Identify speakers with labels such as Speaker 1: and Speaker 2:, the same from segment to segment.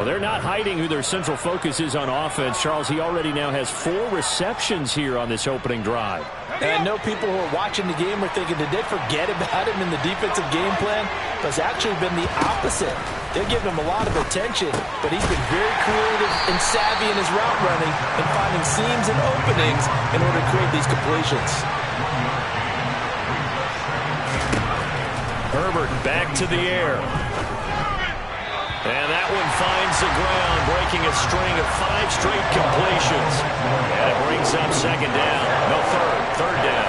Speaker 1: Well, they're not hiding who their central focus is on offense. Charles, he already now has 4 receptions here on this opening drive.
Speaker 2: And I know people who are watching the game are thinking, did they forget about him in the defensive game plan? But it's actually been the opposite. They're giving him a lot of attention, but he's been very creative and savvy in his route running and finding seams and openings in order to create these completions.
Speaker 1: Herbert back to the air. And that one finds the ground, breaking a string of 5 straight completions. And it brings up second down. No, third down.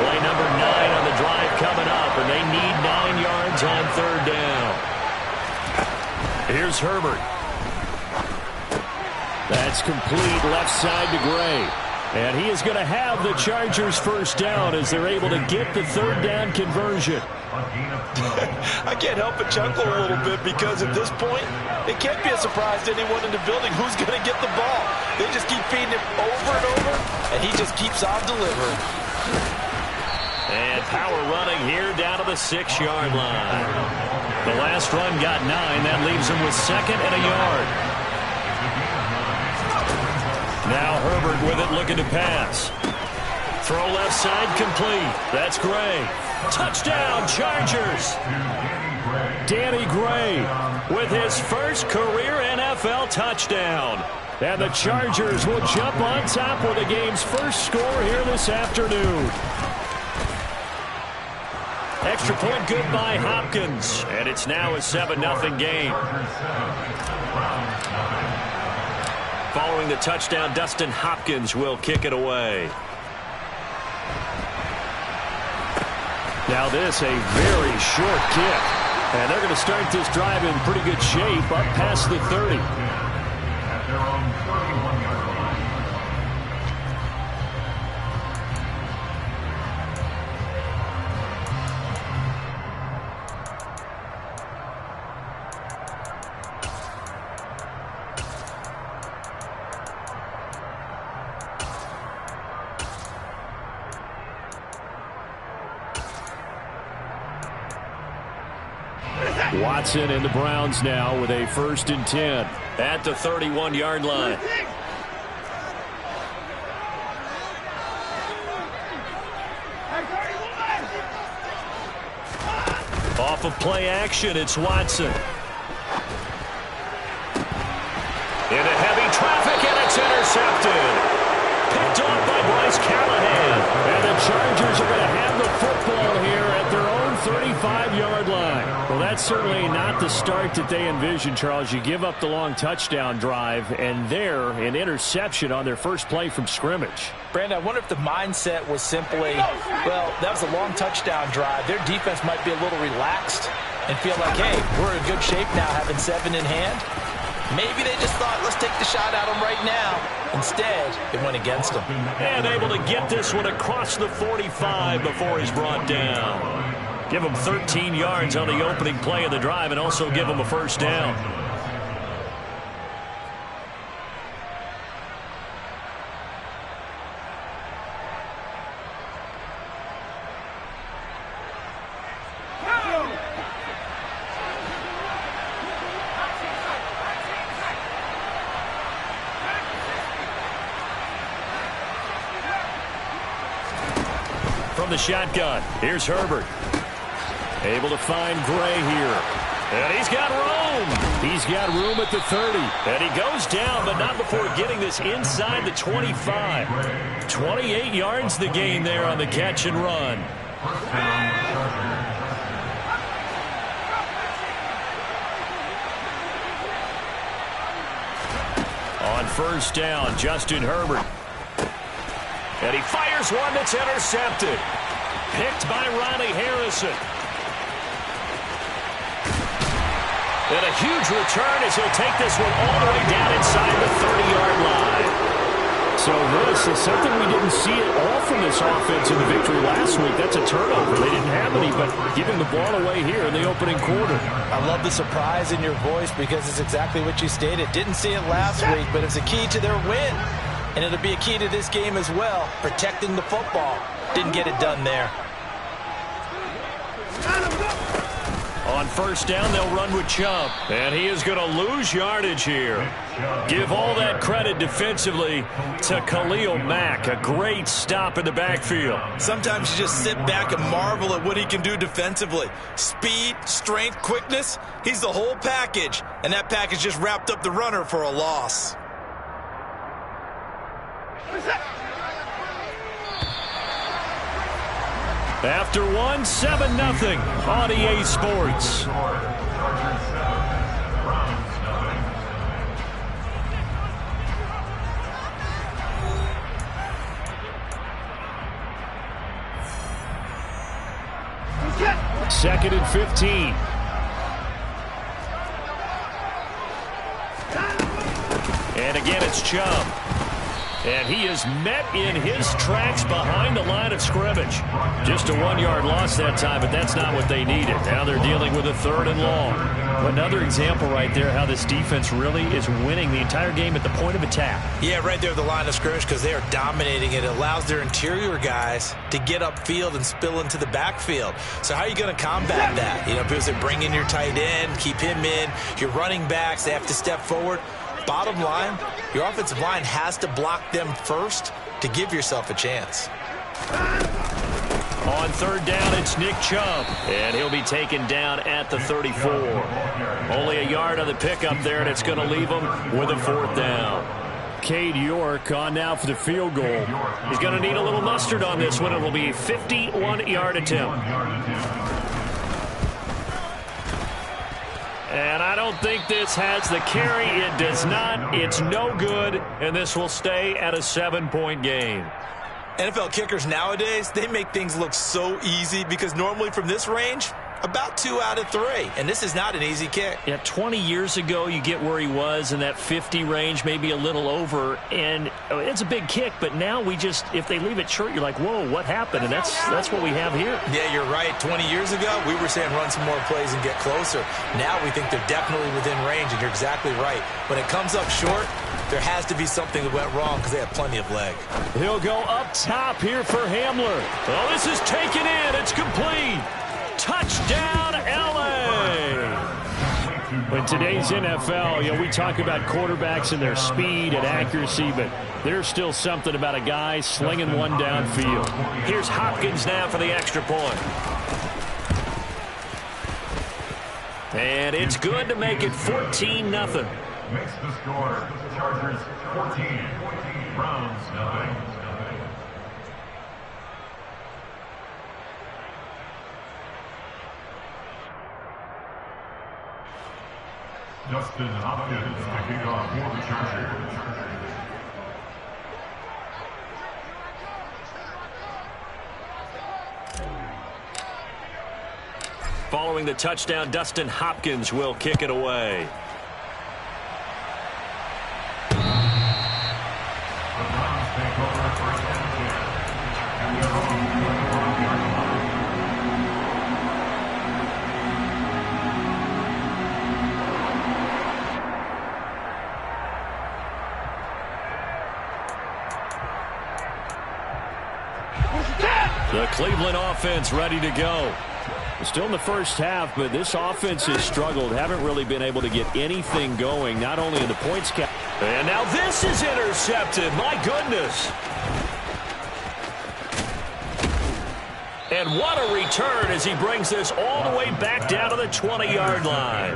Speaker 1: Play number 9 on the drive coming up, and they need 9 yards on third down. Here's Herbert. That's complete left side to Gray. And he is going to have the Chargers first down as they're able to get the third down conversion.
Speaker 2: I can't help but chuckle a little bit because at this point, it can't be a surprise to anyone in the building who's going to get the ball. They just keep feeding him over and over, and he just keeps on delivering.
Speaker 1: And power running here down to the 6-yard line. The last run got 9. That leaves him with 2nd and a yard. Now Herbert with it, looking to pass. Throw left side complete. That's Gray. Touchdown, Chargers. Danny Gray with his first career NFL touchdown. And the Chargers will jump on top with the game's first score here this afternoon. Extra point good by Hopkins. And it's now a 7-0 game. Following the touchdown, Dustin Hopkins will kick it away. Now this, a very short kick. And they're going to start this drive in pretty good shape up past the 30.
Speaker 3: At their own 31-yard line.
Speaker 1: Watson and the Browns now with a 1st and 10 at the 31-yard line. Off of play action, it's Watson. Into heavy traffic, and it's intercepted. Picked off by Bryce Callahan. And the Chargers are going to have the football here at their own 35-yard line. Well, that's certainly not the start that they envisioned, Charles. You give up the long touchdown drive, and there, an interception on their first play from scrimmage.
Speaker 2: Brandon, I wonder if the mindset was simply, well, that was a long touchdown drive. Their defense might be a little relaxed and feel like, hey, we're in good shape now having 7 in hand. Maybe they just thought, let's take the shot at them right now. Instead, it went against them.
Speaker 1: And able to get this one across the 45 before he's brought down. Give him 13 yards on the opening play of the drive and also give him a first down. From the shotgun, here's Herbert. Able to find Gray here. And he's got room. He's got room at the 30. And he goes down, but not before getting this inside the 25. 28 yards the gain there on the catch and run. On first down, Justin Herbert. And he fires one that's intercepted. Picked by Ronnie Harrison. And a huge return as he'll take this one all the way down inside the 30-yard line. So this is something we didn't see at all from this offense in the victory last week. That's a turnover. They didn't have any, but giving the ball away here in the opening quarter.
Speaker 2: I love the surprise in your voice because it's exactly what you stated. Didn't see it last week, but it's a key to their win. And it'll be a key to this game as well, protecting the football. Didn't get it done there.
Speaker 1: On first down, they'll run with Chubb. And he is going to lose yardage here. Give all that credit defensively to Khalil Mack. A great stop in the backfield.
Speaker 2: Sometimes you just sit back and marvel at what he can do defensively. Speed, strength, quickness. He's the whole package. And that package just wrapped up the runner for a loss.
Speaker 1: After one, 7-0 on EA Sports. Second and 15. And again, it's Chubb. And he is met in his tracks behind the line of scrimmage. Just a 1-yard loss that time, but that's not what they needed. Now they're dealing with a 3rd and long. Another example right there how this defense really is winning the entire game at the point of attack.
Speaker 2: Yeah, right there at the line of scrimmage because they are dominating it. It allows their interior guys to get upfield and spill into the backfield. So how are you going to combat that? You know, because they bring in your tight end, keep him in. Your running backs, they have to step forward. Bottom line, your offensive line has to block them first to give yourself a chance.
Speaker 1: On 3rd down, it's Nick Chubb, and he'll be taken down at the 34. Only a yard on the pickup there, and it's going to leave him with a 4th down. Cade York on now for the field goal. He's going to need a little mustard on this one. It will be a 51-yard attempt. And I don't think this has the carry. It does not. It's no good, and this will stay at a 7-point game.
Speaker 2: NFL kickers nowadays, they make things look so easy because normally from this range, about 2 out of 3. And this is not an easy kick.
Speaker 1: Yeah, 20 years ago, you get where he was in that 50 range, maybe a little over. And it's a big kick, but now we just, if they leave it short, you're like, whoa, what happened? And that's what we have here.
Speaker 2: Yeah, you're right. 20 years ago, we were saying run some more plays and get closer. Now we think they're definitely within range, and you're exactly right. When it comes up short, there has to be something that went wrong because they have plenty of leg.
Speaker 1: He'll go up top here for Hamler. Oh, this is taken in. It's complete. Touchdown, L.A. In today's NFL, you know, we talk about quarterbacks and their speed and accuracy, but there's still something about a guy slinging one downfield. Here's Hopkins now for the extra point. And it's good to make it 14-0.
Speaker 3: Makes the score. Chargers 14. Browns 9. Dustin Hopkins kicking off for the Chargers.
Speaker 1: Following the touchdown, Dustin Hopkins will kick it away. The Cleveland offense ready to go. Still in the first half, but this offense has struggled. Haven't really been able to get anything going, not only in the points count. And now this is intercepted. My goodness. And what a return as he brings this all the way back down to the 20-yard line.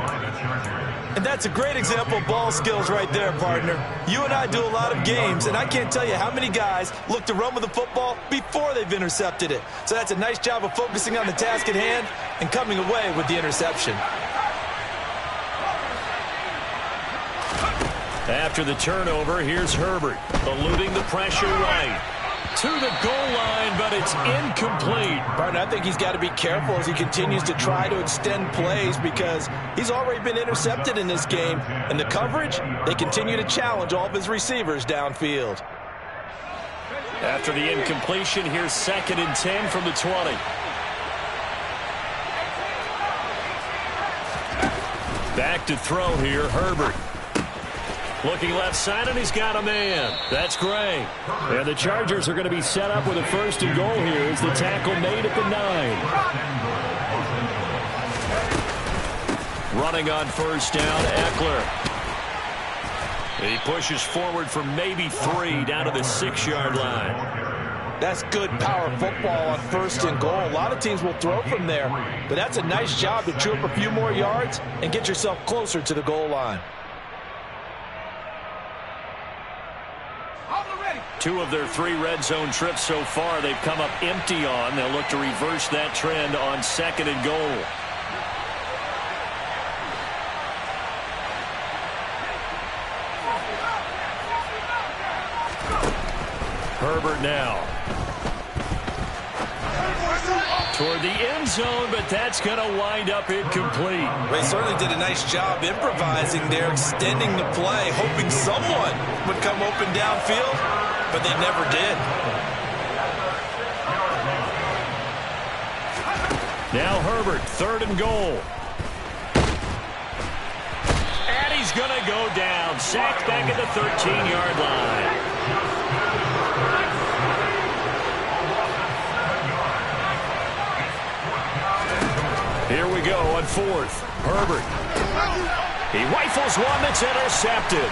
Speaker 2: And that's a great example of ball skills right there, partner. You and I do a lot of games, and I can't tell you how many guys look to run with the football before they've intercepted it. So that's a nice job of focusing on the task at hand and coming away with the interception.
Speaker 1: After the turnover, here's Herbert, eluding the pressure right. To the goal line, but it's incomplete.
Speaker 2: Partner, I think he's got to be careful as he continues to try to extend plays because he's already been intercepted in this game. And the coverage, they continue to challenge all of his receivers downfield.
Speaker 1: After the incompletion, here's 2nd and 10 from the 20. Back to throw here, Herbert. Looking left side, and he's got a man. That's Gray. And the Chargers are going to be set up with a 1st and goal here as the tackle made at the 9. Running on first down, Eckler. He pushes forward for maybe 3 down to the 6-yard line.
Speaker 2: That's good power football on first and goal. A lot of teams will throw from there, but that's a nice job to chew up a few more yards and get yourself closer to the goal line.
Speaker 1: 2 of their 3 red zone trips so far they've come up empty on. They'll look to reverse that trend on 2nd and goal. Herbert now. Toward the end zone, but that's going to wind up incomplete.
Speaker 2: They certainly did a nice job improvising there, extending the play, hoping someone would come open downfield, but they never did.
Speaker 1: Now Herbert, 3rd and goal. And he's going to go down. Sacked back at the 13-yard line. Here we go on 4th. Herbert. He rifles one that's intercepted.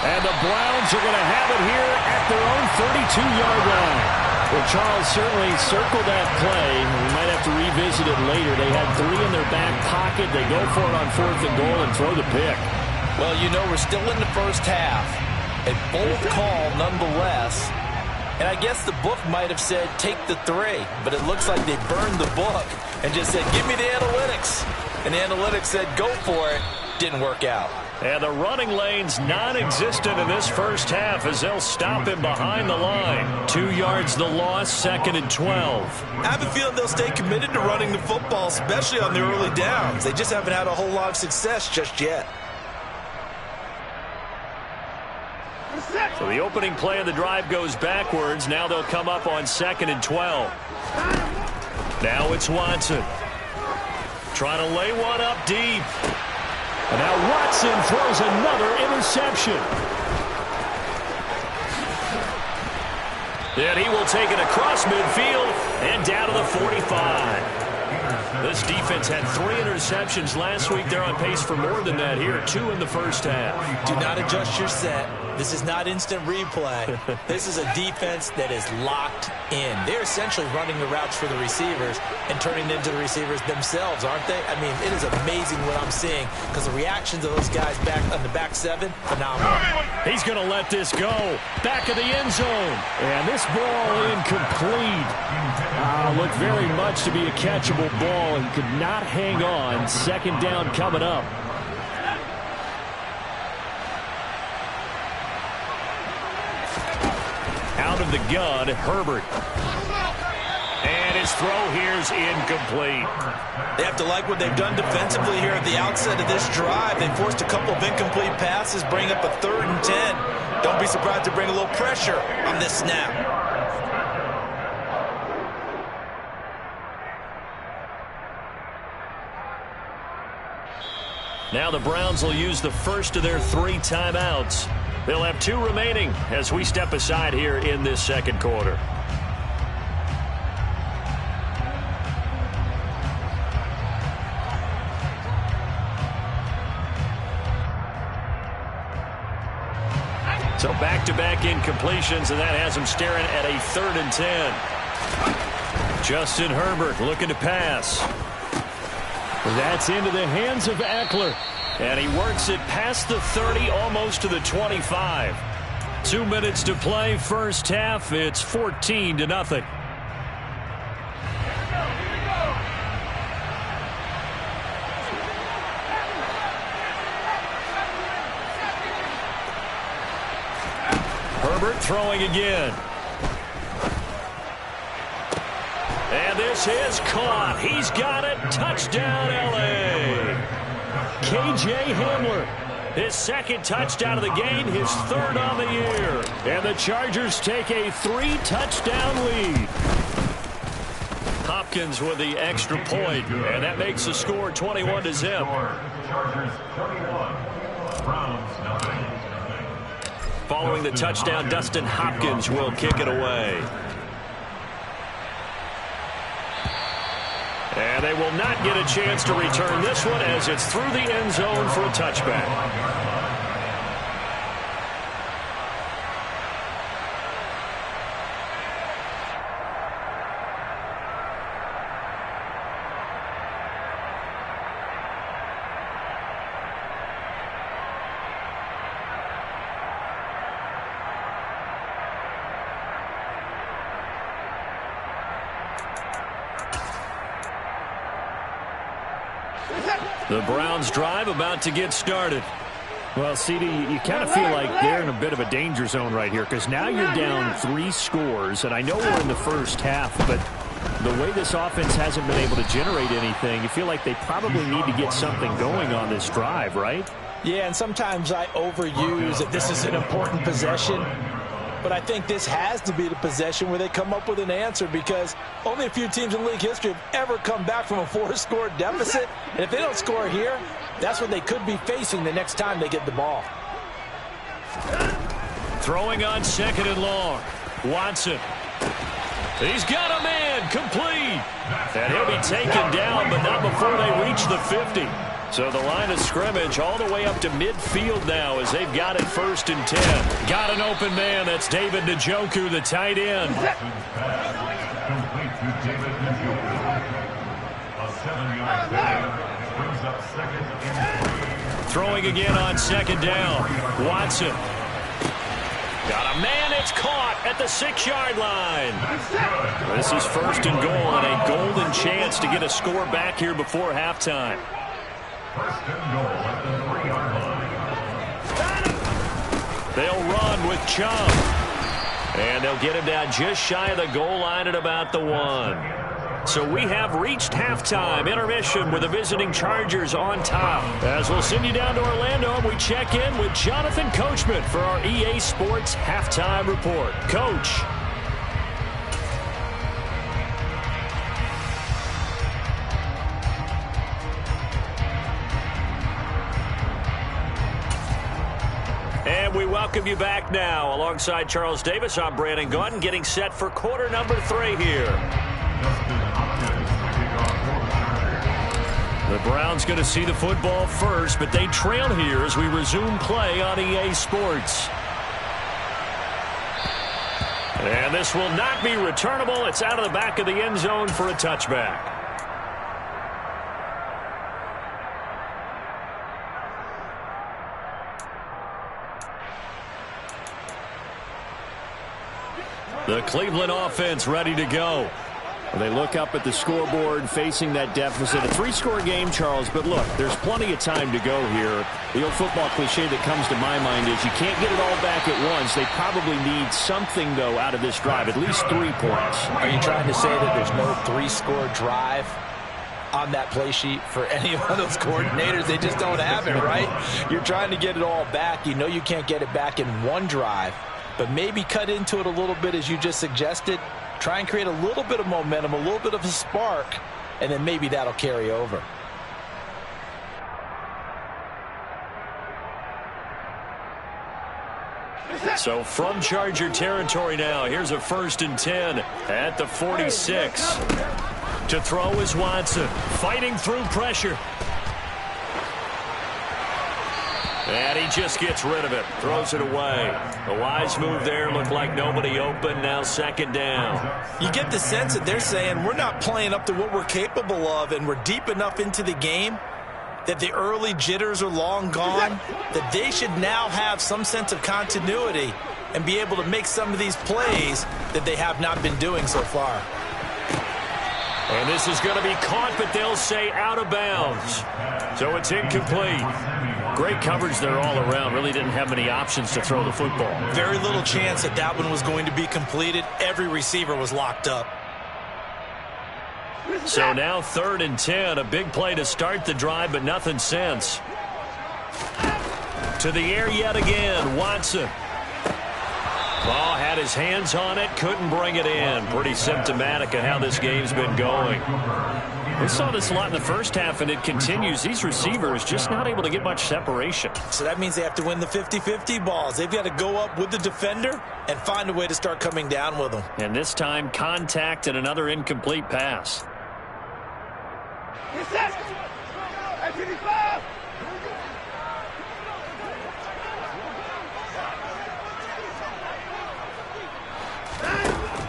Speaker 1: And the Browns are going to have it here at their own 32-yard line. Well, Charles certainly circled that play. We might have to revisit it later. They had 3 in their back pocket. They go for it on 4th and goal and throw the pick.
Speaker 2: Well, you know, we're still in the first half. A bold call nonetheless. And I guess the book might have said, take the 3. But it looks like they burned the book and just said, give me the analytics. And the analytics said, go for it. Didn't work out.
Speaker 1: And the running lane's non-existent in this first half as they'll stop him behind the line. 2 yards the loss, 2nd and 12.
Speaker 2: I have a feeling they'll stay committed to running the football, especially on the early downs. They just haven't had a whole lot of success just yet.
Speaker 1: So the opening play of the drive goes backwards. Now they'll come up on 2nd and 12. Now it's Watson. Trying to lay one up deep. And now Watson throws another interception. And he will take it across midfield and down to the 45. This defense had 3 interceptions last week. They're on pace for more than that here. 2 in the first half.
Speaker 2: Do not adjust your set. This is not instant replay. This is a defense that is locked in. They're essentially running the routes for the receivers and turning it into the receivers themselves, aren't they? I mean, it is amazing what I'm seeing because the reactions of those guys back on the back 7, phenomenal.
Speaker 1: He's going to let this go. Back of the end zone. And this ball incomplete. Looked very much to be a catchable ball and could not hang on. 2nd down coming up. Out of the gun, Herbert. And his throw here's incomplete.
Speaker 2: They have to like what they've done defensively here at the outset of this drive. They forced a couple of incomplete passes, bring up a 3rd and 10. Don't be surprised to bring a little pressure on this snap.
Speaker 1: Now the Browns will use the first of their 3 timeouts. They'll have 2 remaining as we step aside here in this 2nd quarter. So back-to-back incompletions, and that has them staring at a 3rd and 10. Justin Herbert looking to pass. That's into the hands of Eckler. And he works it past the 30, almost to the 25. 2 minutes to play, first half. It's 14-0. Herbert throwing again. And this is caught. He's got it. Touchdown, L.A. K.J. Hamler, his 2nd touchdown of the game, his 3rd on the year. And the Chargers take a 3-touchdown lead. Hopkins with the extra point, and that makes the score 21-0.
Speaker 3: Chargers 31, Browns nothing.
Speaker 1: Following the touchdown, Dustin Hopkins will kick it away. And they will not get a chance to return this one as it's through the end zone for a touchback. The Browns drive about to get started.
Speaker 4: Well, CD, you kind of feel like they're in a bit of a danger zone right here because now you're down 3 scores, and I know we're in the first half, but the way this offense hasn't been able to generate anything, you feel like they probably need to get something going on this drive, right?
Speaker 2: Yeah, and sometimes I overuse that this is an important possession. But I think this has to be the possession where they come up with an answer because only a few teams in league history have ever come back from a 4-score deficit. And if they don't score here, that's what they could be facing the next time they get the ball.
Speaker 1: Throwing on 2nd and long. Watson. He's got a man complete. And he'll be taken down, but not before they reach the 50. So the line of scrimmage all the way up to midfield now as they've got it 1st and 10. Got an open man. That's David Njoku, the tight end.
Speaker 3: Complete to David Njoku. A 7-yard gain brings up 2nd and 3.
Speaker 1: Throwing again on 2nd down. Watson. Got a man. It's caught at the 6-yard line. This is 1st and goal and a golden chance to get a score back here before halftime.
Speaker 3: 1st and goal at the 3-yard line.
Speaker 1: They'll run with Chubb. And they'll get him down just shy of the goal line at about the 1. So we have reached halftime. Intermission with the visiting Chargers on top. As we'll send you down to Orlando, and we check in with Jonathan Coachman for our EA Sports Halftime Report. Coach. And we welcome you back now. Alongside Charles Davis, I'm Brandon Gaudin, getting set for quarter number 3 here. The Browns going to see the football first, but they trail here as we resume play on EA Sports. And this will not be returnable. It's out of the back of the end zone for a touchback. The Cleveland offense ready to go.
Speaker 4: They look up at the scoreboard facing that deficit. A 3-score game, Charles, but look, there's plenty of time to go here. The old football cliche that comes to my mind is you can't get it all back at once. They probably need something, though, out of this drive, at least 3 points.
Speaker 2: Are you trying to say that there's no 3-score drive on that play sheet for any of those coordinators? They just don't have it, right? You're trying to get it all back. You know you can't get it back in one drive. But maybe cut into it a little bit as you just suggested. Try and create a little bit of momentum, a little bit of a spark, and then maybe that'll carry over.
Speaker 1: So from Charger territory now, here's a 1st and 10 at the 46. To throw is Watson, fighting through pressure. And he just gets rid of it, throws it away. A wise move there, looked like nobody open, now 2nd down.
Speaker 2: You get the sense that they're saying we're not playing up to what we're capable of, and we're deep enough into the game that the early jitters are long gone, that they should now have some sense of continuity and be able to make some of these plays that they have not been doing so far.
Speaker 1: And this is going to be caught, but they'll say out of bounds. So it's incomplete. Great coverage there all around. Really didn't have many options to throw the football.
Speaker 2: Very little chance that that one was going to be completed. Every receiver was locked up.
Speaker 1: So now 3rd and 10. A big play to start the drive, but nothing since. To the air yet again. Watson. Ball had his hands on it. Couldn't bring it in. Pretty symptomatic of how this game's been going. We saw this a lot in the first half, and it continues. These receivers just not able to get much separation.
Speaker 2: So that means they have to win the 50-50 balls. They've got to go up with the defender and find a way to start coming down with them.
Speaker 1: And this time, contact and another incomplete pass.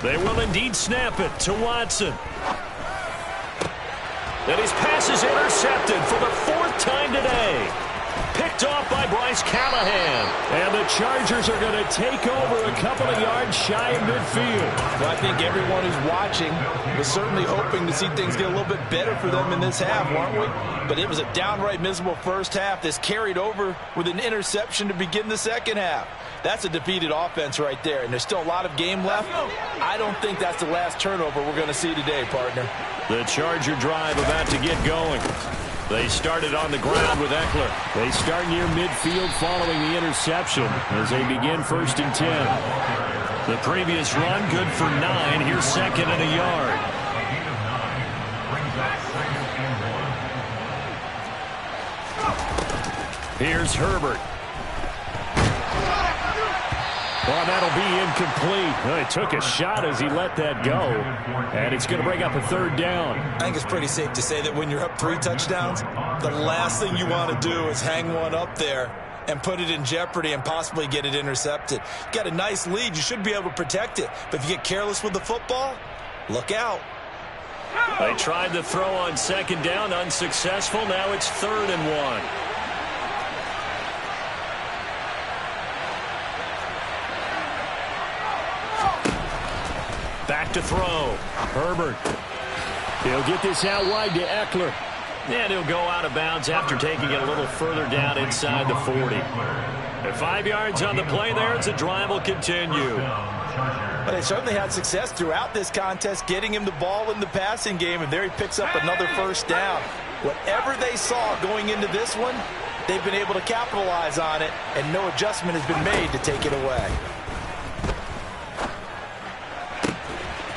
Speaker 1: They will indeed snap it to Watson. And his pass is intercepted for the 4th time today. Picked off by Bryce Callahan. And the Chargers are going to take over a couple of yards shy of midfield.
Speaker 2: Well, I think everyone who's watching was certainly hoping to see things get a little bit better for them in this half, weren't we? But it was a downright miserable first half. This carried over with an interception to begin the second half. That's a defeated offense right there, and there's still a lot of game left. I don't think that's the last turnover we're going to see today, partner.
Speaker 1: The Charger drive about to get going. They started on the ground with Eckler.
Speaker 4: They start near midfield following the interception as they begin 1st and 10.
Speaker 1: The previous run good for 9. Here's 2nd and a yard. Here's Herbert.
Speaker 4: Well, that'll be incomplete. He took a shot as he let that go. And it's going to bring up a 3rd down.
Speaker 5: I think it's pretty safe to say that when you're up 3 touchdowns, the last thing you want to do is hang one up there and put it in jeopardy and possibly get it intercepted. You got a nice lead. You should be able to protect it. But if you get careless with the football, look out.
Speaker 1: They tried to throw on 2nd down, unsuccessful. Now it's 3rd and 1. Back to throw.
Speaker 4: Herbert. He'll get this out wide to Eckler.
Speaker 1: And he'll go out of bounds after taking it a little further down inside the 40. At 5 yards on the play there, as the drive will continue.
Speaker 2: But they certainly had success throughout this contest, getting him the ball in the passing game, and there he picks up another 1st down. Whatever they saw going into this one, they've been able to capitalize on it, and no adjustment has been made to take it away.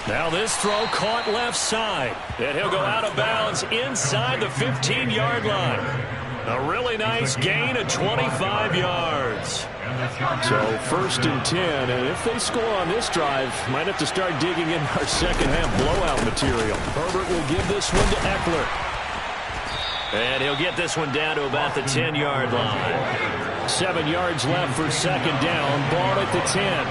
Speaker 1: Now this throw caught left side. And he'll go out of bounds inside the 15-yard line. A really nice gain of 25 yards.
Speaker 4: So 1st and 10. And if they score on this drive, might have to start digging in our second half blowout material. Herbert will give this one to Eckler.
Speaker 1: And he'll get this one down to about the 10-yard line.
Speaker 4: 7 yards left for 2nd down. Ball at the 10.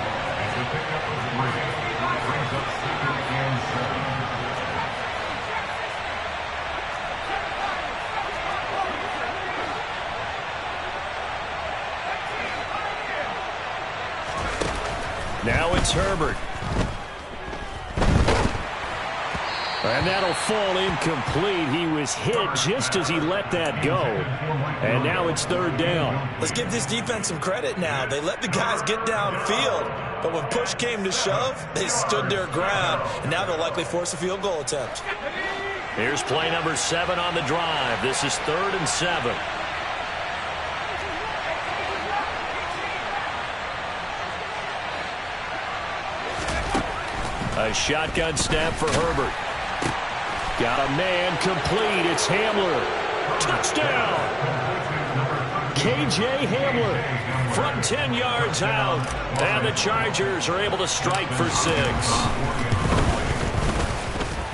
Speaker 1: Now it's Herbert.
Speaker 4: And that'll fall incomplete. He was hit just as he let that go. And now it's 3rd down.
Speaker 5: Let's give this defense some credit now. They let the guys get downfield, but when push came to shove, they stood their ground, and now they'll likely force a field goal attempt.
Speaker 1: Here's play number 7 on the drive. This is 3rd and 7. A shotgun snap for Herbert.
Speaker 4: Got a man complete. It's Hamler.
Speaker 1: Touchdown!
Speaker 4: KJ Hamler
Speaker 1: from 10 yards out. And the Chargers are able to strike for 6.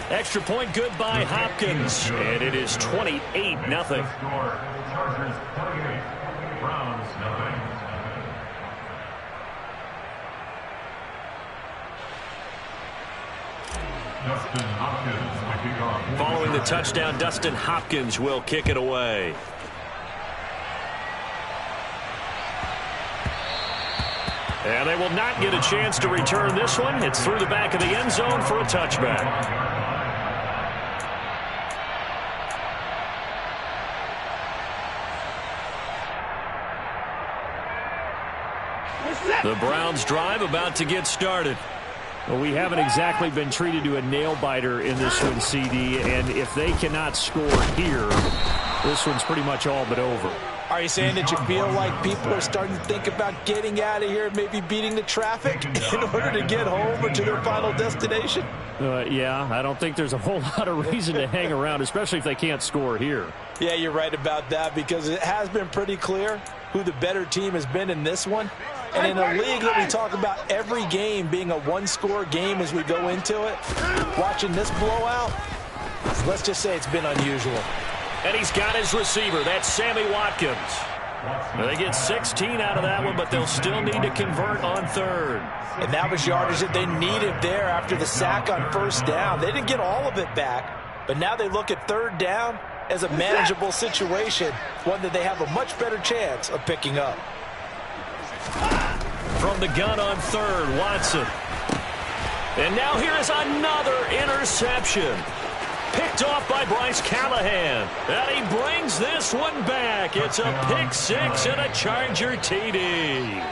Speaker 1: Extra point good by Hopkins. And it is 28-0.
Speaker 3: Chargers 28, Browns 9. Dustin Hopkins to kick off.
Speaker 1: Following the touchdown, Dustin Hopkins will kick it away. And they will not get a chance to return this one. It's through the back of the end zone for a touchback. The Browns drive about to get started.
Speaker 4: Well, we haven't exactly been treated to a nail-biter in this one, CD, and if they cannot score here, this one's pretty much all but over.
Speaker 2: Are you saying that you feel like people are starting to think about getting out of here and maybe beating the traffic in order to get home or to their final destination?
Speaker 4: Yeah, I don't think there's a whole lot of reason to hang around, especially if they can't score here.
Speaker 2: Yeah, you're right about that, because it has been pretty clear who the better team has been in this one. And in a league that we talk about every game being a one-score game as we go into it, watching this blowout, So let's just say it's been unusual.
Speaker 1: And he's got his receiver. That's Sammy Watkins. They get 16 out of that one, but they'll still need to convert on third.
Speaker 2: And that was yardage that they needed there after the sack on first down. They didn't get all of it back, but now they look at third down as a manageable situation, one that they have a much better chance of picking up.
Speaker 1: From the gun on third, Watson. And now here is another interception. Picked off by Bryce Callahan. And he brings this one back. It's a pick six and a Charger TD.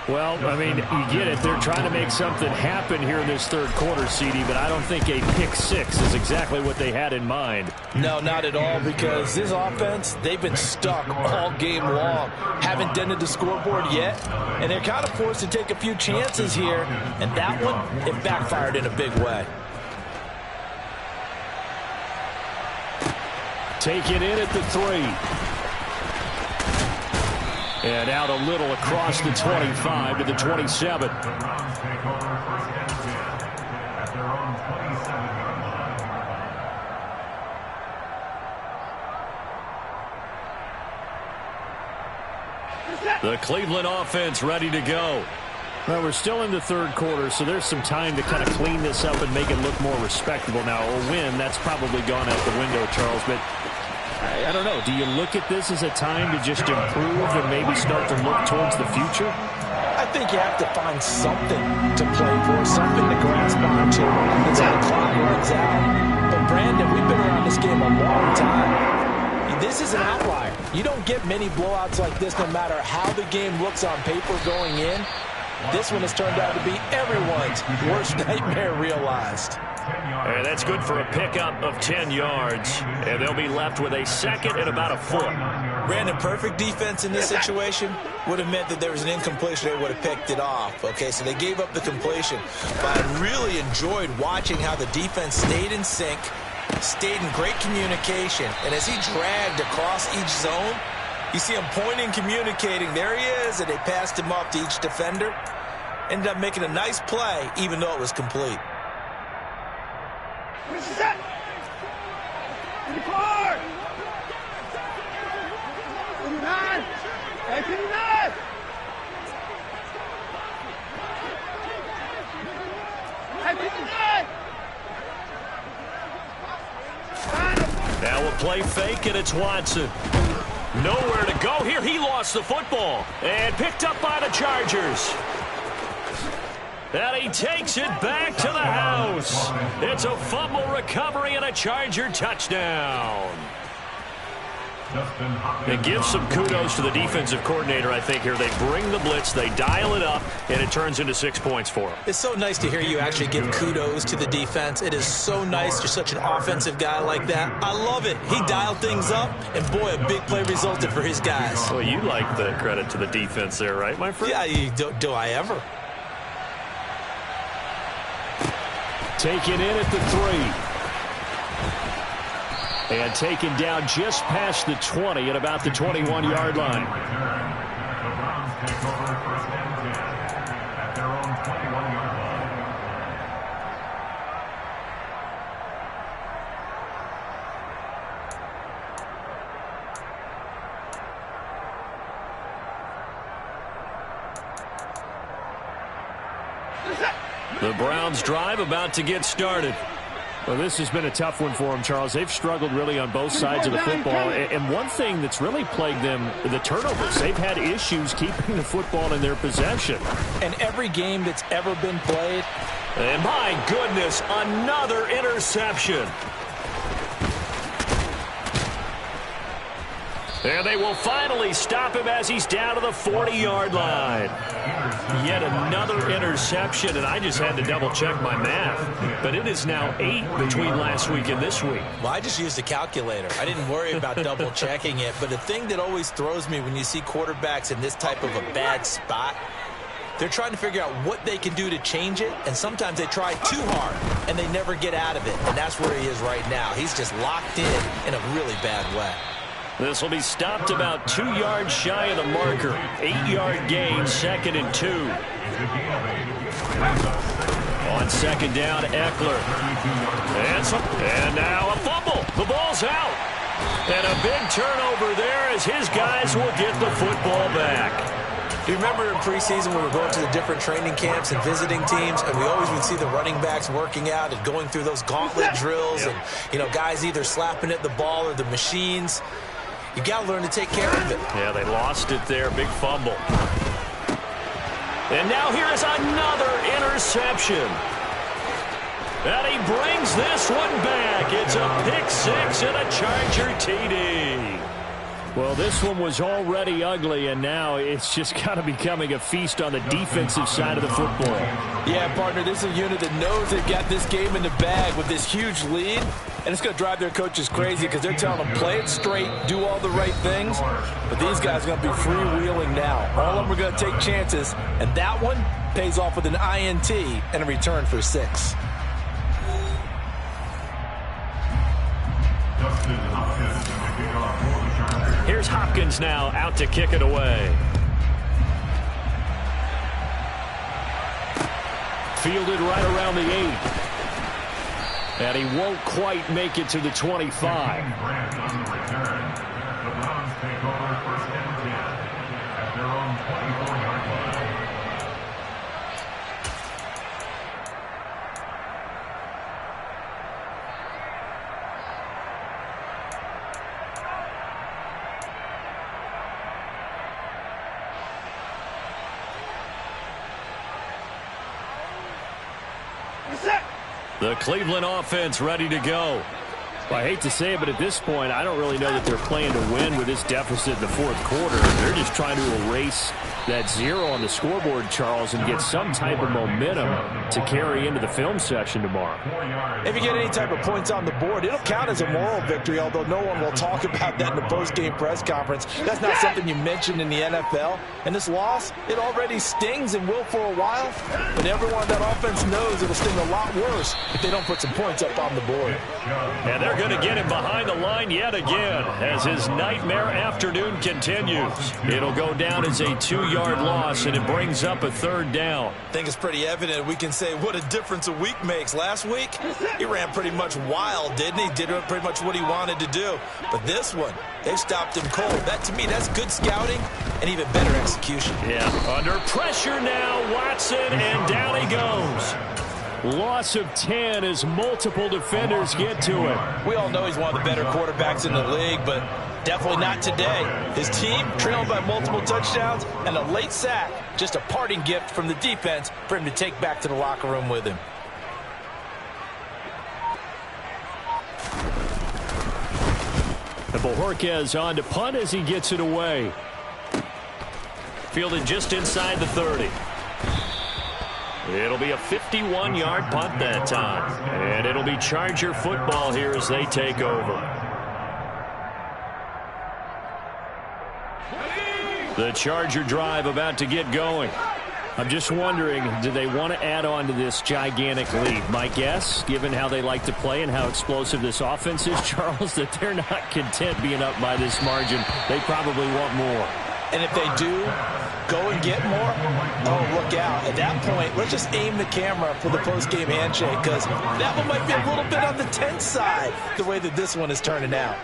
Speaker 4: Well, I mean, you get it. They're trying to make something happen here in this third quarter, CD, but I don't think a pick six is exactly what they had in mind.
Speaker 2: No, not at all, because this offense, they've been stuck all game long. Haven't dented the scoreboard yet, and they're kind of forced to take a few chances here, and that one, it backfired in a big way.
Speaker 4: Taken in at the 3. And out a little across the 25 to the 27.
Speaker 3: The Browns take over first and 10 at their own 27-yard line.
Speaker 1: The Cleveland offense ready to go.
Speaker 4: Well, we're still in the third quarter, so there's some time to kind of clean this up and make it look more respectable. Now, a win, that's probably gone out the window, Charles, but I don't know. Do you look at this as a time to just improve and maybe start to look towards the future?
Speaker 2: I think you have to find something to play for, something to grasp onto until the clock runs out. But, Brandon, we've been around this game a long time. This is an outlier. You don't get many blowouts like this no matter how the game looks on paper going in. This one has turned out to be everyone's worst nightmare realized.
Speaker 1: And that's good for a pickup of 10 yards. And they'll be left with a second and about a foot.
Speaker 5: Brandon, perfect defense in this situation would have meant that there was an incompletion. They would have picked it off. Okay, so they gave up the completion. But I really enjoyed watching how the defense stayed in sync, stayed in great communication. And as he dragged across each zone, you see him pointing, communicating. There he is, and they passed him off to each defender. Ended up making a nice play, even though it was complete.
Speaker 6: Set. In the car. 89. 89.
Speaker 1: Now we'll play fake, and it's Watson. Nowhere to go here. He lost the football and picked up by the Chargers. And he takes it back to the house. It's a fumble recovery and a Charger touchdown. And give some kudos to the defensive coordinator, I think, here. They bring the blitz, they dial it up, and it turns into 6 points for them.
Speaker 5: It's so nice to hear you actually give kudos to the defense. It is so nice. You're such an offensive guy like that. I love it. He dialed things up, and boy, a big play resulted for his guys.
Speaker 1: Well, you like the credit to the defense there, right, my friend?
Speaker 5: Yeah, do I ever?
Speaker 4: Taken in at the 3. And taken down just past the 20 at about the 21-yard line.
Speaker 3: The Browns take over first and 10 at their own 21-yard line.
Speaker 1: The Browns drive about to get started.
Speaker 4: Well, this has been a tough one for them, Charles. They've struggled really on both sides of the football. And one thing that's really plagued them, the turnovers. They've had issues keeping the football in their possession.
Speaker 2: And every game that's ever been played.
Speaker 1: And my goodness, another interception. And they will finally stop him as he's down to the 40-yard line. Yet another interception, and I just had to double-check my math. But it is now 8 between last week and this week.
Speaker 5: Well, I just used a calculator. I didn't worry about double-checking it. But the thing that always throws me when you see quarterbacks in this type of a bad spot, they're trying to figure out what they can do to change it, and sometimes they try too hard, and they never get out of it. And that's where he is right now. He's just locked in a really bad way.
Speaker 1: This will be stopped about 2 yards shy of the marker. 8-yard gain, 2nd and 2.
Speaker 4: On second down, Eckler. And now a fumble. The ball's out. And a big turnover there as his guys will get the football back.
Speaker 2: Do you remember in preseason we were going to the different training camps and visiting teams, and we always would see the running backs working out and going through those gauntlet drills, and, you know, guys either slapping at the ball or the machines. You got to learn to take care of it.
Speaker 4: Yeah, they lost it there. Big fumble. And now here is another interception. And he brings this one back. It's a pick six and a Charger TD. Well, this one was already ugly, and now it's just kind of becoming a feast on the defensive side of the football.
Speaker 2: Yeah, partner, this is a unit that knows they've got this game in the bag with this huge lead, and it's going to drive their coaches crazy because they're telling them play it straight, do all the right things, but these guys are going to be freewheeling now. All of them are going to take chances, and that one pays off with an INT and a return for 6.
Speaker 4: Here's Hopkins now out to kick it away. Fielded right around the 8. And he won't quite make it to the 25.
Speaker 3: The Browns take over first and 10 at their own 24-yard line.
Speaker 4: The Cleveland offense ready to go. Well, I hate to say it, but at this point, I don't really know that they're playing to win with this deficit in the fourth quarter. They're just trying to erase that 0 on the scoreboard, Charles, and get some type of momentum to carry into the film session tomorrow.
Speaker 2: If you get any type of points on the board, it'll count as a moral victory, although no one will talk about that in the post-game press conference. That's not something you mentioned in the NFL. And this loss, it already stings and will for a while, but everyone on that offense knows it'll sting a lot worse if they don't put some points up on the board.
Speaker 4: And they're going to get him behind the line yet again as his nightmare afternoon continues. It'll go down as a 2-yard loss, and it brings up a 3rd down.
Speaker 5: I think it's pretty evident we can say what a difference a week makes. Last week, he ran pretty much wild, didn't he? Did pretty much what he wanted to do. But this one, they stopped him cold. That, to me, that's good scouting and even better execution.
Speaker 4: Yeah, under pressure now, Watson, and down he goes. Loss of 10 as multiple defenders get to him.
Speaker 2: We all know he's one of the better quarterbacks in the league, but definitely not today. His team trailed by multiple touchdowns and a late sack. Just a parting gift from the defense for him to take back to the locker room with him.
Speaker 4: And Bojorquez on to punt as he gets it away. Fielded just inside the 30. It'll be a 51-yard punt that time. And it'll be Charger football here as they take over. The Charger drive about to get going. I'm just wondering, do they want to add on to this gigantic lead? My guess, given how they like to play and how explosive this offense is, Charles, that they're not content being up by this margin. They probably want more.
Speaker 2: And if they do go and get more, oh, look out. At that point, let's just aim the camera for the post-game handshake, because that one might be a little bit on the tense side, the way that this one is turning out.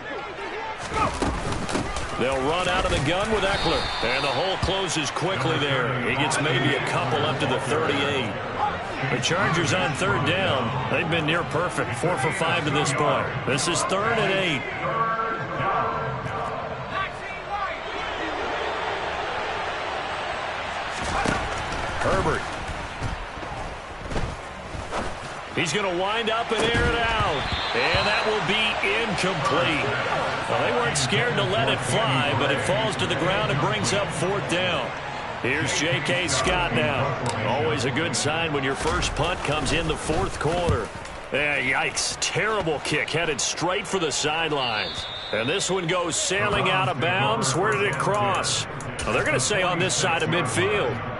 Speaker 4: They'll run out of the gun with Eckler, and the hole closes quickly there. He gets maybe a couple up to the 38. The Chargers on 3rd down. They've been near perfect, 4 for 5 to this point. This is 3rd and 8. Herbert. He's going to wind up and air it out. And that will be incomplete. Well, they weren't scared to let it fly, but it falls to the ground and brings up 4th down. Here's J.K. Scott now. Always a good sign when your first punt comes in the 4th quarter. Yikes. Terrible kick headed straight for the sidelines. And this one goes sailing out of bounds. Where did it cross? Well, they're going to say on this side of midfield.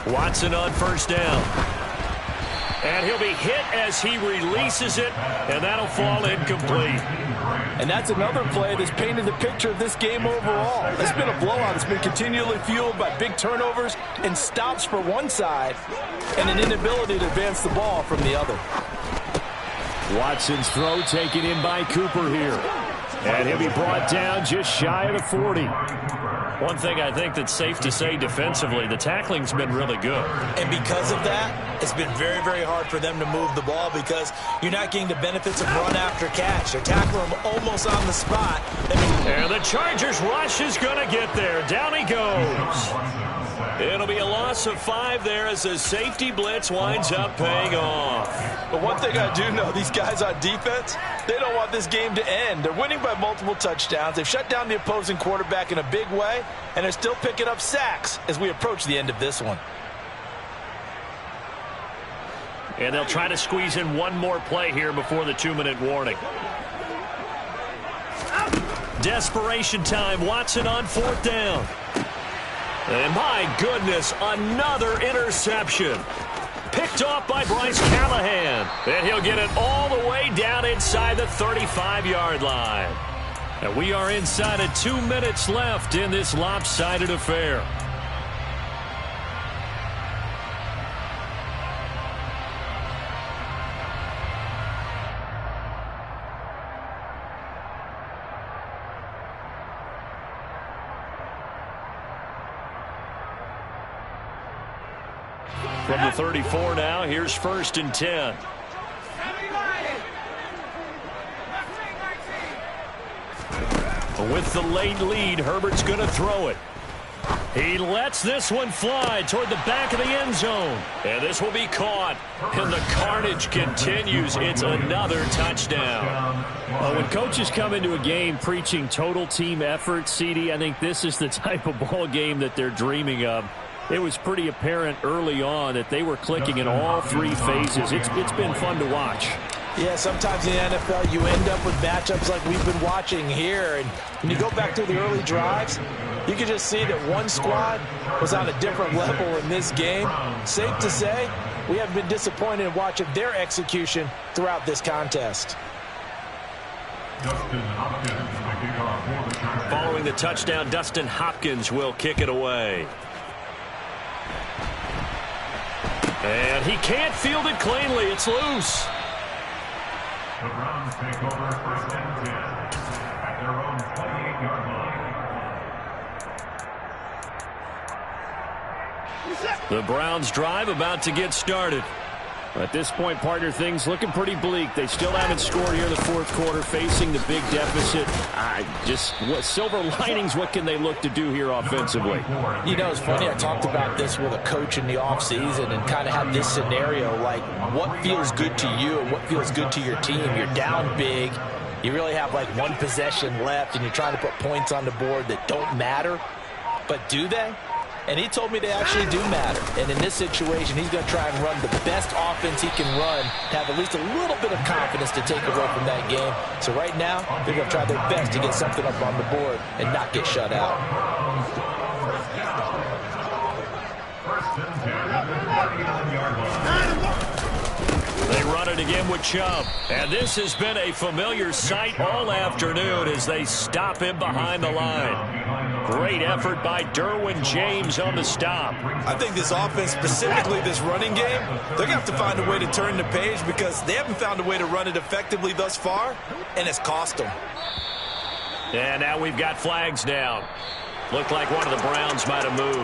Speaker 1: Watson on first down. And he'll be hit as he releases it, and that'll fall incomplete.
Speaker 2: And that's another play that's painted the picture of this game overall. It's been a blowout. It's been continually fueled by big turnovers and stops for one side and an inability to advance the ball from the other.
Speaker 4: Watson's throw taken in by Cooper here. And he'll be brought down just shy of the 40.
Speaker 1: One thing I think that's safe to say defensively, the tackling's been really good.
Speaker 5: And because of that, it's been very, very hard for them to move the ball because you're not getting the benefits of run after catch. They're tackling him almost on the spot.
Speaker 1: And the Chargers rush is going to get there. Down he goes. It'll be a loss of 5 there as the safety blitz winds up paying off.
Speaker 2: But one thing I do know, these guys on defense, they don't want this game to end. They're winning by multiple touchdowns. They've shut down the opposing quarterback in a big way, and they're still picking up sacks as we approach the end of this one.
Speaker 1: And they'll try to squeeze in one more play here before the 2-minute warning. Desperation time. Watson on 4th down. And my goodness, another interception. Picked off by Bryce Callahan. And he'll get it all the way down inside the 35-yard line. And we are inside of 2 minutes left in this lopsided affair. From the 34 now, here's 1st and 10. With the late lead, Herbert's going to throw it. He lets this one fly toward the back of the end zone. And this will be caught. And the carnage continues. It's another touchdown.
Speaker 4: When coaches come into a game preaching total team effort, CD, I think this is the type of ball game that they're dreaming of. It was pretty apparent early on that they were clicking in all 3 phases. It's been fun to watch.
Speaker 2: Yeah, sometimes in the NFL you end up with matchups like we've been watching here. And when you go back to the early drives, you can just see that one squad was on a different level in this game. Safe to say, we haven't been disappointed in watching their execution throughout this contest.
Speaker 1: Following the touchdown, Dustin Hopkins will kick it away. And he can't field it cleanly. It's loose.
Speaker 3: The Browns take over 1st and 10 at their own 28-yard line.
Speaker 1: The Browns drive about to get started.
Speaker 4: At this point, partner, things looking pretty bleak. They still haven't scored here in the 4th quarter, facing the big deficit. What silver linings, what can they look to do here offensively?
Speaker 2: You know, it's funny, I talked about this with a coach in the offseason and kind of had this scenario, like what feels good to you and what feels good to your team. You're down big. You really have like 1 possession left, and you're trying to put points on the board that don't matter. But do they? And he told me they actually do matter. And in this situation, he's going to try and run the best offense he can run to have at least a little bit of confidence to take away from that game. So right now, they're going to try their best to get something up on the board and not get shut out.
Speaker 3: 1st and 10 at the 39-yard line.
Speaker 1: They run it again with Chubb. And this has been a familiar sight all afternoon as they stop him behind the line. Great effort by Derwin James on the stop.
Speaker 5: I think this offense, specifically this running game, they're going to have to find a way to turn the page because they haven't found a way to run it effectively thus far, and it's cost them.
Speaker 1: And now we've got flags down. Looked like one of the Browns might have moved.